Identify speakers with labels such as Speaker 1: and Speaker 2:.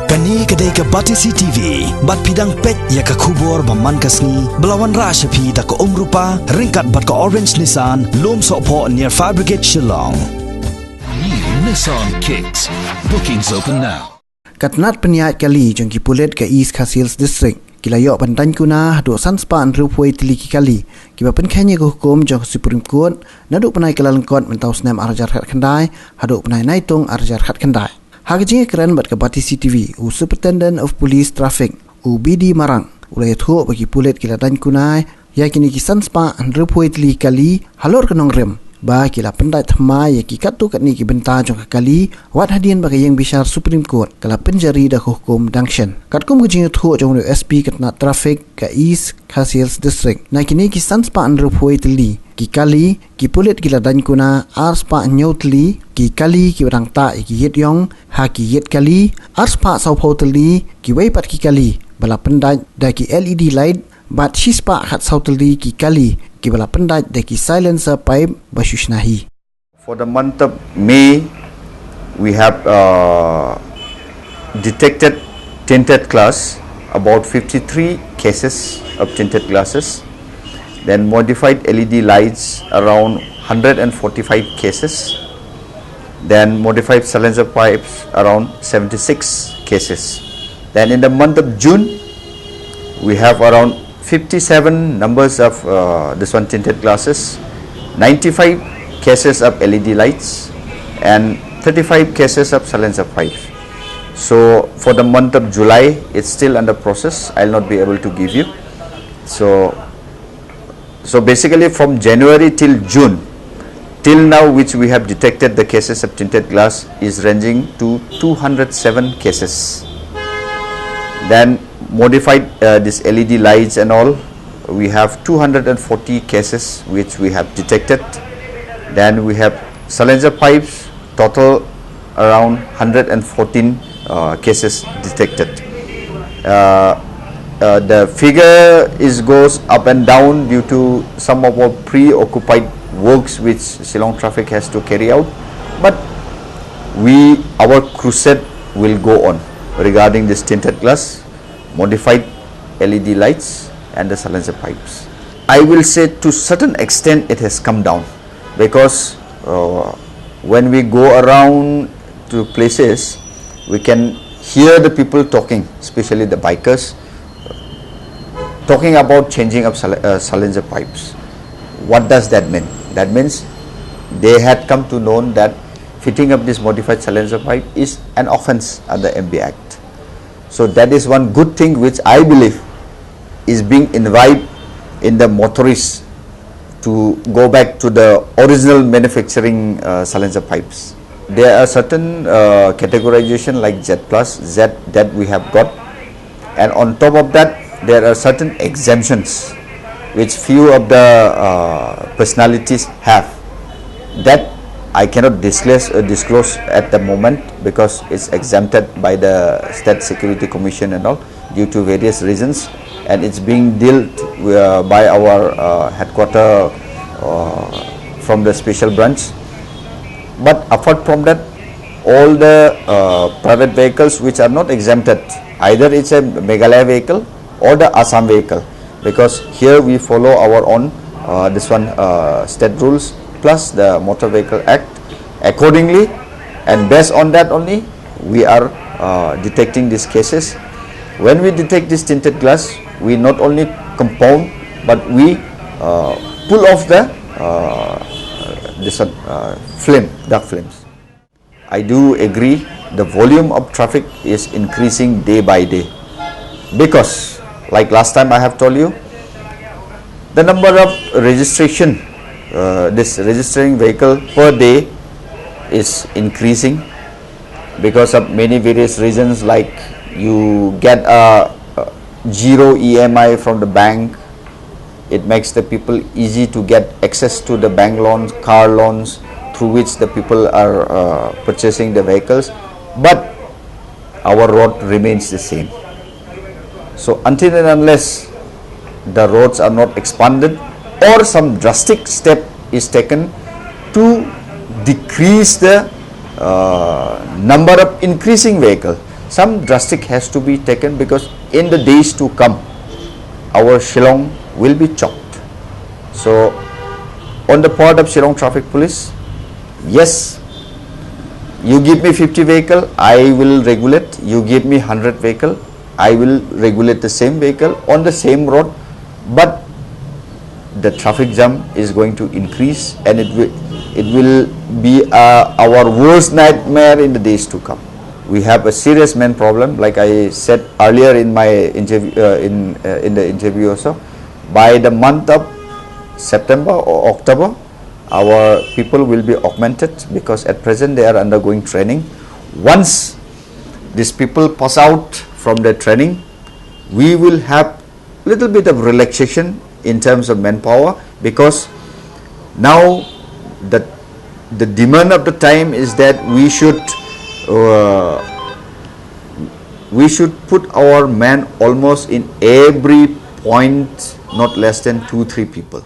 Speaker 1: Kani kadai ka Batisi TV, bat pidang pet ya ka kubor baman kasni, belawan rasha pi da ka umrupa, ringkat bat ka orange Nissan, lom sopo near Fire Brigade Shillong.
Speaker 2: New Nissan Kicks. Bookings open now.
Speaker 3: Katnat peniat kali jengki Pulit ke East Khasiels District. Kilayok Daiñ Kuna duk sanspan rupuai Tylli kali. Kiba Pynkheiñ ke Hukum jong Supreme Court naduk penai kelalengkot mentau senam arjar khat kendai, haduk penai naitung arjar khat kendai. Hagajing keren bat ke Batisi TV, Superintendent of Police Traffic, BD Marang, ulai thu bagi Pulit kila Daiñ Kuna, ya kini kisan spa rupuai Tylli kali, halor kenong rem. Ba kila pendai thamai ya ki katu kat ni ki benta jong kali wat hadian bagi yang bishar Supreme Court kala penjari dah hukum dangtion kat kum kejing thu jong SP katna traffic ka East Khasiels District na kini ki sans pa andru phoi Tylli ki kali ki Pulit kila Daiñ Kuna ars pa nyau Tylli ki kali ki rang ta ki yet yong ha ki yet kali ars pa sau phau Tylli ki wei pat ki kali bala pendai da ki LED light bat shispa khat sau Tylli ki kali ki bala pendai da ki silencer pipe bashushnahi.
Speaker 4: For the month of May, we have detected tinted glass, about 53 cases of tinted glasses. Then modified LED lights, around 145 cases. Then modified silencer pipes, around 76 cases. Then in the month of June, we have around 57 numbers of this one tinted glasses, 95 cases of LED lights, and 35 cases of silencer pipes. So for the month of July, it's still under process. I'll not be able to give you. So basically from January till June, till now, which we have detected the cases of tinted glass is ranging to 207 cases. Then modified this LED lights and all, we have 240 cases which we have detected. Then we have silencer pipes, total around 114 cases detected. The figure goes up and down due to some of our preoccupied works which Shillong Traffic has to carry out, but our crusade will go on regarding this tinted glass, modified LED lights and the silencer pipes. I will say to certain extent it has come down, because when we go around to places, we can hear the people talking, especially the bikers, talking about changing of silencer pipes. What does that mean? That means they had come to know that fitting up this modified silencer pipe is an offence under MB Act. So that is one good thing which I believe is being imbibed in the motorists to go back to the original manufacturing silencer pipes. There are certain categorization like Z+, Z that we have got, and on top of that there are certain exemptions which few of the personalities have. That I cannot disclose at the moment because it's exempted by the State Security Commission and all due to various reasons, and it's being dealt by our headquarter from the special branch. But apart from that, all the private vehicles which are not exempted, either it's a Meghalaya vehicle or the Assam vehicle, because here we follow our own state rules plus the Motor Vehicle Act accordingly, and based on that only we are detecting these cases. When we detect this tinted glass, we not only compound but we pull off the dark flames. I do agree the volume of traffic is increasing day by day, because like last time I have told you, the number of registration this registering vehicle per day is increasing because of many various reasons, like you get a zero EMI from the bank. It makes the people easy to get access to the bank loans, car loans, through which the people are purchasing the vehicles, but our road remains the same. So until and unless the roads are not expanded or some drastic step is taken to decrease the number of increasing vehicle, some drastic has to be taken, because in the days to come, our Shillong will be chopped. So, on the part of Shillong Traffic Police, yes, you give me 50 vehicle, I will regulate. You give me 100 vehicle, I will regulate the same vehicle on the same road, but the traffic jam is going to increase, and it will be our worst nightmare in the days to come. We have a serious man problem, like I said earlier in my interview, in the interview also. By the month of September or October, our people will be augmented, because at present they are undergoing training. Once these people pass out from their training, we will have little bit of relaxation in terms of manpower, because now the demand of the time is that we should put our man almost in every point, not less than 2-3 people.